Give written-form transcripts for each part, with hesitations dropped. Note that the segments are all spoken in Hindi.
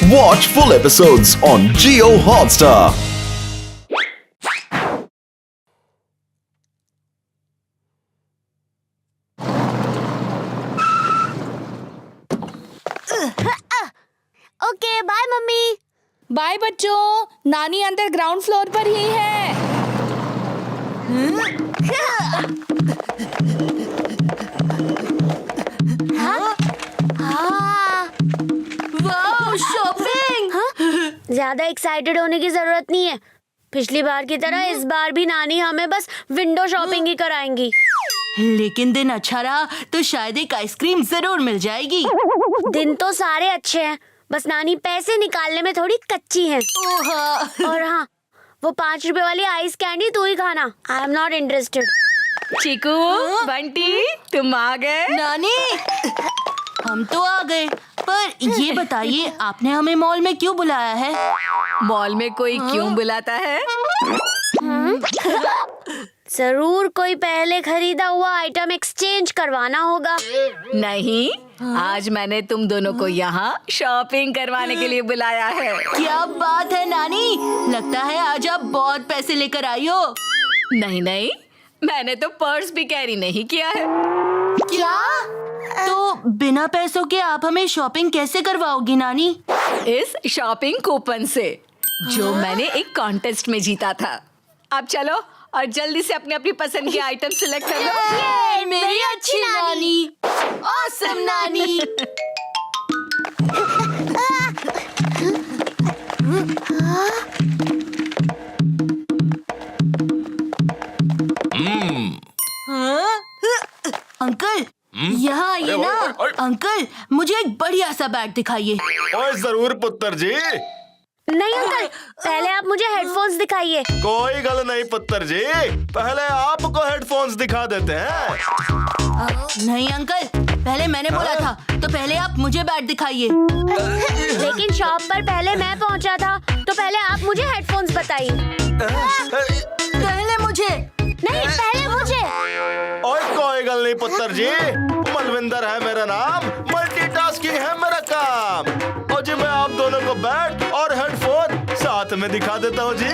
Watch full episodes on Jio Hotstar. Okay bye mummy. Bye बच्चों, नानी अंदर ग्राउंड फ्लोर पर ही है। Wow shopping. ज्यादा एक्साइटेड होने की जरूरत नहीं है। पिछली बार की तरह इस बार भी नानी हमें बस विंडो शॉपिंग ही कराएंगी। लेकिन दिन अच्छा रहा तो शायद एक आइसक्रीम जरूर मिल जाएगी। दिन तो सारे अच्छे हैं, बस नानी पैसे निकालने में थोड़ी कच्ची है। और हाँ, वो 5 रुपए वाली आइस कैंडी तू ही खाना। I am not interested. Chiku, Bunty, तुम आ गए। नानी, हम तो आ गए, पर ये बताइए आपने हमें मॉल में क्यों बुलाया है? मॉल में कोई क्यों बुलाता है? जरूर कोई पहले खरीदा हुआ आइटम एक्सचेंज करवाना होगा। नहीं, आज मैंने तुम दोनों को यहाँ शॉपिंग करवाने के लिए बुलाया है। क्या बात है नानी, लगता है आज आप बहुत पैसे लेकर आई हो। नहीं नहीं, मैंने तो पर्स भी कैरी नहीं किया है। क्या? तो बिना पैसों के आप हमें शॉपिंग कैसे करवाओगी नानी? इस शॉपिंग कूपन से, जो मैंने एक कॉन्टेस्ट में जीता था। अब चलो और जल्दी से अपनी अपनी पसंद की आइटम सिलेक्ट कर लो। ये मेरी अच्छी नानी, ऑसम नानी। अंकल, यहाँ आइए ना। अंकल, मुझे एक बढ़िया सा बैग दिखाइए। ओए जरूर पुत्र जी। नहीं अंकल, पहले आप मुझे हेडफोन्स दिखाइए। कोई गल नहीं पुत्र जी, पहले आपको हेडफोन्स दिखा देते हैं। नहीं अंकल, पहले मैंने बोला था, तो पहले आप मुझे बैग दिखाइए। लेकिन शॉप पर पहले मैं पहुंचा था, तो पहले आप मुझे हेडफोन्स बताइए। पहले मुझे। नहीं, पहले मुझे। ओए कोई गल नहीं पुत्र जी, मलविंदर है मेरा नाम, मल्टीटास्किंग है मेरा काम। और जी मैं आप दोनों को बैग और हेडफोन साथ में दिखा देता हूँ जी।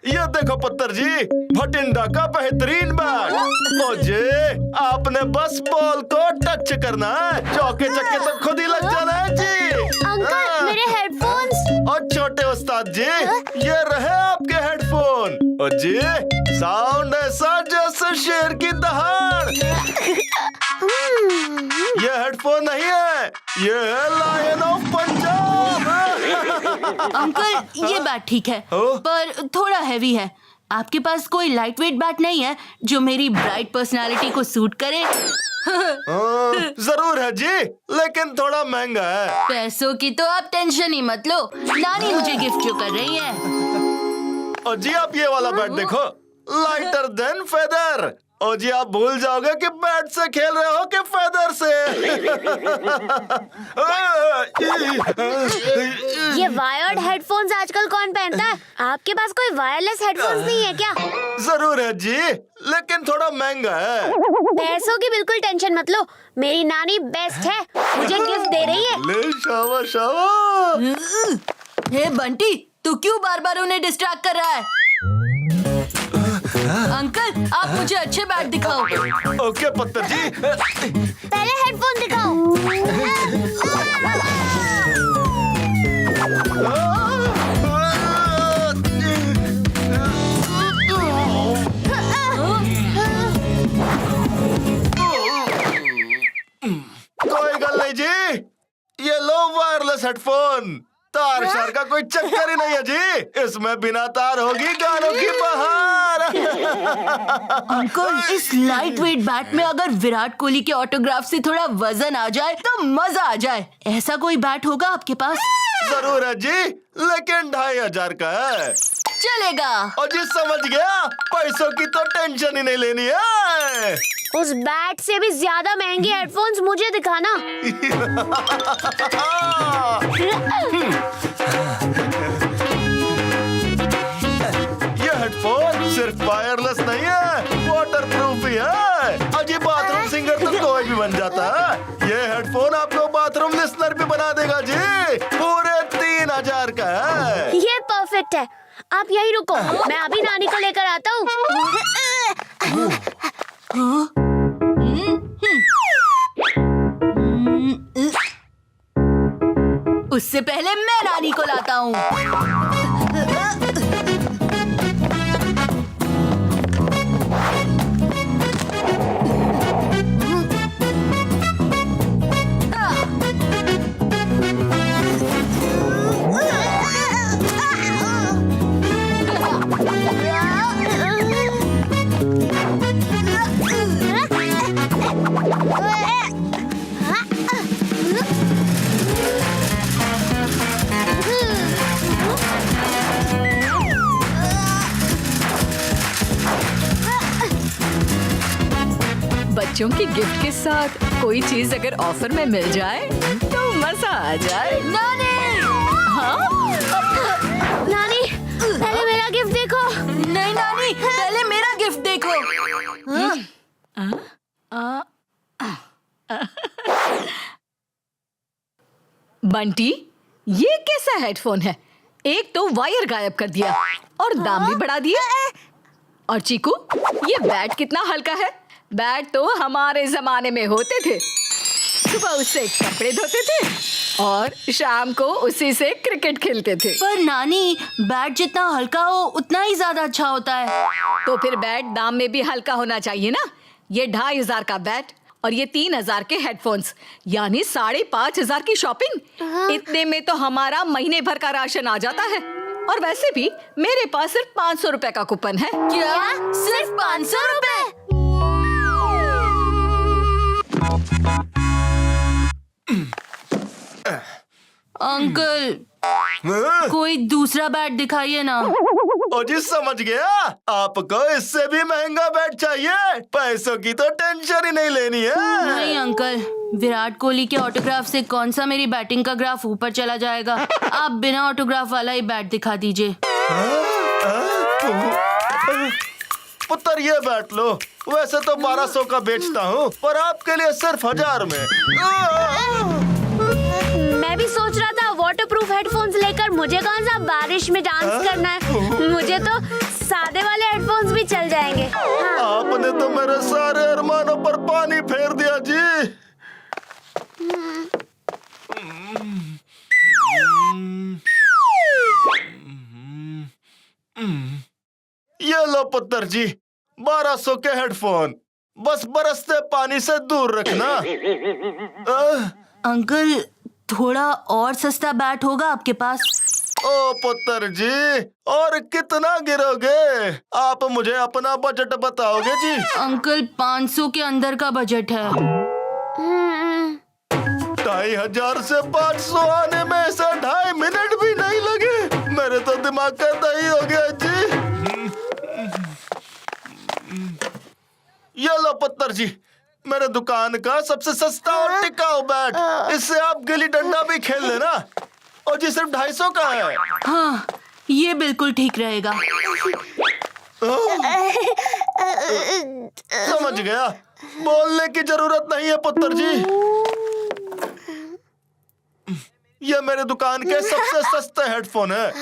ये देखो पुत्र जी, भटिंडा का बेहतरीन बैग। ओ जी, आपने बस बॉल को टच करना है, चौके चक्के तो खुद ही लग जाना है जी। अंकल, मेरे हेडफोन्स। और छोटे उस्ताद जी, ये रहे आपके हेडफोन। और जी, साउंड ऐसा जैसे शेर की दहाड़। ये हेडफोन नहीं है, ये है लायन ऑफ पंजाब। अंकल, ये बैट ठीक है, पर थोड़ा हैवी है। आपके पास कोई लाइट वेट बैट नहीं है जो मेरी ब्राइट पर्सनालिटी को सूट करे? जरूर है जी, लेकिन थोड़ा महंगा है। पैसों की तो आप टेंशन ही मत लो, नानी मुझे गिफ्ट जो कर रही है। और जी आप ये वाला बैट देखो, लाइटर देन फेदर। और जी आप भूल जाओगे कि बैट से खेल रहे हो कि फेदर से। ये वायर्ड हेडफोन्स आजकल कौन पहनता है? आपके पास कोई वायरलेस हेडफोन्स नहीं है क्या? जरूर है जी, लेकिन थोड़ा महंगा है। पैसों की बिल्कुल टेंशन मत लो, मेरी नानी बेस्ट है, मुझे गिफ्ट दे रही है। ले शाबाश शाबाश। हे बंटी, तू क्यों बार बार उन्हें डिस्ट्रैक्ट कर रहा है? अंकल, आप मुझे अच्छे बैट दिखाओ। ओके पुत्र जी। पहले हेडफोन दिखाओ। कोई गल नहीं जी, ये लो वायरलेस हेडफोन। तार शार का कोई चक्कर ही नहीं है जी, इसमें बिना तार होगी गानों की बहार। अंकल, इस लाइट वेट बैट में अगर विराट कोहली के ऑटोग्राफ से थोड़ा वजन आ जाए तो मजा आ जाए। ऐसा कोई बैट होगा आपके पास? जरूर है जी, लेकिन 2500 का है। चलेगा। और जी समझ गया, पैसों की तो टेंशन ही नहीं लेनी है। उस बैट से भी ज्यादा महंगे हेडफोन्स मुझे दिखाना। ये हेडफोन सिर्फ वायरलेस नहीं है, वाटर प्रूफ भी है। अजीब परफेक्ट है। आप यहीं रुको, मैं अभी नानी को लेकर आता हूँ। उससे पहले मैं नानी को लाता हूँ। बच्चों की गिफ्ट के साथ कोई चीज अगर ऑफर में मिल जाए तो मजा आ जाए। नानी! हाँ? नानी, पहले मेरा गिफ्ट देखो। नहीं नानी, पहले मेरा गिफ्ट देखो। बंटी, ये कैसा हेडफोन है? एक तो वायर गायब कर दिया और दाम भी बढ़ा दिया। और चीकू, ये बैट कितना हल्का है। बैट तो हमारे जमाने में होते थे, सुबह उससे कपड़े धोते थे और शाम को उसी से क्रिकेट खेलते थे। पर नानी, बैट जितना हल्का हो उतना ही ज्यादा अच्छा होता है। तो फिर बैट दाम में भी हल्का होना चाहिए ना। ये 2500 का बैट और ये 3000 के हेडफोन्स, यानी 5500 की शॉपिंग। इतने में तो हमारा महीने भर का राशन आ जाता है। और वैसे भी मेरे पास सिर्फ 500 रुपए का कूपन है। क्या? सिर्फ 500 रुपए? अंकल, कोई दूसरा बैट दिखाइए ना। ओ जी, समझ गया। आपको इससे भी महंगा बैट चाहिए। पैसों की तो टेंशन ही नहीं लेनी है। नहीं अंकल, विराट कोहली के ऑटोग्राफ से कौन सा मेरी बैटिंग का ग्राफ ऊपर चला जाएगा। आप बिना ऑटोग्राफ वाला ही बैट दिखा दीजिए। पुत्र, ये बैट लो। वैसे तो 1200 का बेचता हूँ, पर आपके लिए सिर्फ 1000 में। मैं भी सोच रहा था वाटरप्रूफ हेडफोन्स लेकर मुझे कौन सा बारिश में डांस करना है। मुझे तो सादे वाले हेडफोन्स भी चल जाएंगे। हाँ। आपने तो मेरे सारे अरमानों पर पानी फेर दिया जी। ये लो पुत्र जी, 1200 के हेडफोन। बस बरसते पानी से दूर रखना। अंकल, थोड़ा और सस्ता बैट होगा आपके पास? ओ पुत्र जी, और कितना गिरोगे? आप मुझे अपना बजट बताओगे जी? अंकल, 500 के अंदर का बजट है। 2500 से 500 आने में ऐसा 2.5 मिनट भी नहीं लगे। मेरे तो दिमाग का दही हो गया जी। ये लो पुत्र जी, मेरे दुकान का सबसे सस्ता और टिकाऊ बैट। इससे आप गिल्ली डंडा भी खेल लेना। और जी, सिर्फ 250 का है। हाँ, ये बिल्कुल ठीक रहेगा। समझ गया, बोलने की जरूरत नहीं है पुत्र जी। ये मेरे दुकान के सबसे सस्ते हेडफोन है।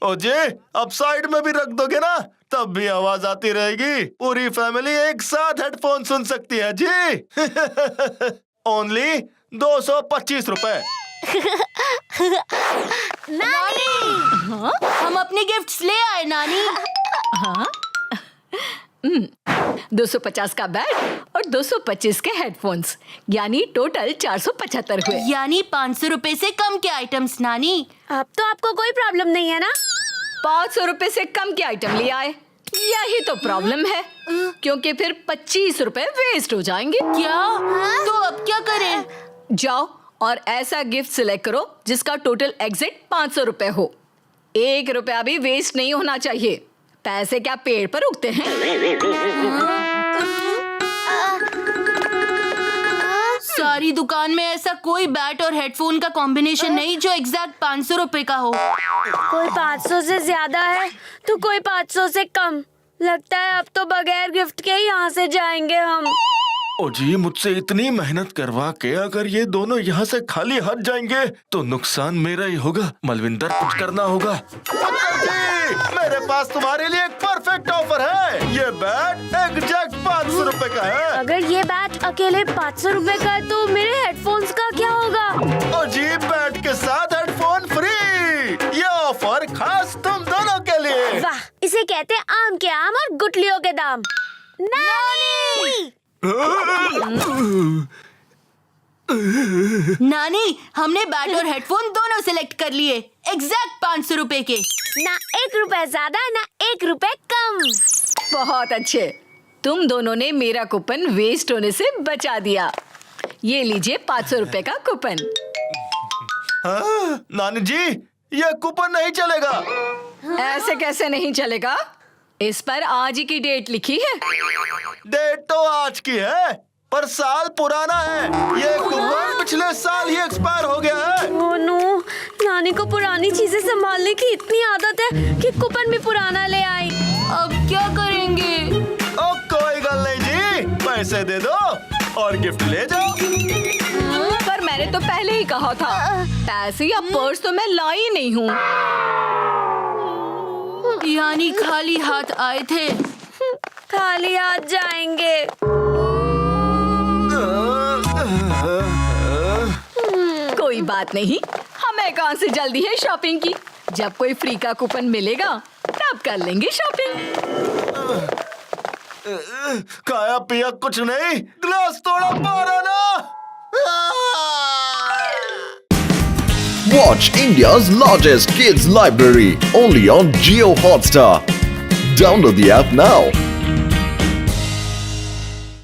ओ जी, अब साइड में भी रख दोगे ना, तब भी आवाज आती रहेगी। पूरी फैमिली एक साथ हेडफोन सुन सकती है जी। ओनली 225 रुपए। नानी! हम अपने गिफ्ट्स ले आए नानी। हाँ? 250 का बैट और 225 के हेडफोन्स, यानी टोटल 475 हुए। यानी 500 रुपए से कम के आइटम्स नानी। अब तो आपको कोई प्रॉब्लम नहीं है ना? 500 रुपए से कम के आइटम ले आए, यही तो प्रॉब्लम है। क्योंकि फिर 25 रुपए वेस्ट हो जाएंगे। क्या? तो अब क्या करें? जाओ और ऐसा गिफ्ट सिलेक्ट करो जिसका टोटल एग्जिट 500 रुपए हो। 1 रुपया भी वेस्ट नहीं होना चाहिए। पैसे क्या पेड़ पर उगते हैं? सारी दुकान में ऐसा कोई बैट और हेडफोन का कॉम्बिनेशन नहीं जो एग्जैक्ट 500 रुपए का हो। कोई 500 से ज्यादा है तो कोई 500 से कम। लगता है अब तो बगैर गिफ्ट के ही यहाँ से जाएंगे हम। ओ जी, मुझसे इतनी मेहनत करवा के अगर ये दोनों यहाँ से खाली हाथ जाएंगे तो नुकसान मेरा ही होगा। मलविंदर, कुछ करना होगा। पुत्तर जी, मेरे पास तुम्हारे लिए एक परफेक्ट ऑफर है। ये बैट एग्जैक्ट 500 रुपए का है। अगर ये बैट अकेले 500 रुपए का है तो मेरे हेडफोन्स का क्या होगा? ओ जी, बैट के साथ हेडफोन फ्री। ये ऑफर खास तुम दोनों के लिए। वाह, इसे कहते हैं आम के आम और गुटलियों के दाम। नानी! नानी, हमने बैट और हेडफोन दोनों सिलेक्ट कर लिए, एग्जैक्ट 500 रुपए के। ना 1 रुपए ज्यादा ना 1 रुपए कम। बहुत अच्छे, तुम दोनों ने मेरा कूपन वेस्ट होने से बचा दिया। ये लीजिए 500 रुपए का कूपन। हाँ, नानी जी, ये कूपन नहीं चलेगा। ऐसे कैसे नहीं चलेगा? इस पर आज ही की डेट लिखी है। डेट तो आज की है, पर साल पुराना है। ये कूपन पिछले साल ही एक्सपायर हो गया है। ओह नो, नानी को पुरानी चीजें संभालने की इतनी आदत है कि कूपन भी पुराना ले आई। अब क्या करेंगे? ओ कोई गल नहीं जी, पैसे दे दो और गिफ्ट ले जाओ। पर मैंने तो पहले ही कहा था, पैसे या पर्स तो मैं लाई नहीं हूँ। यानी खाली हाथ आए थे। खाली हाथ जाएंगे। कोई बात नहीं, हमें कौन सी जल्दी है शॉपिंग की। जब कोई फ्री का कूपन मिलेगा तब कर लेंगे शॉपिंग। खाया पिया कुछ नहीं, ग्लास तोड़ा पारा ना। Watch India's largest kids library only on Jio Hotstar. Download the app now.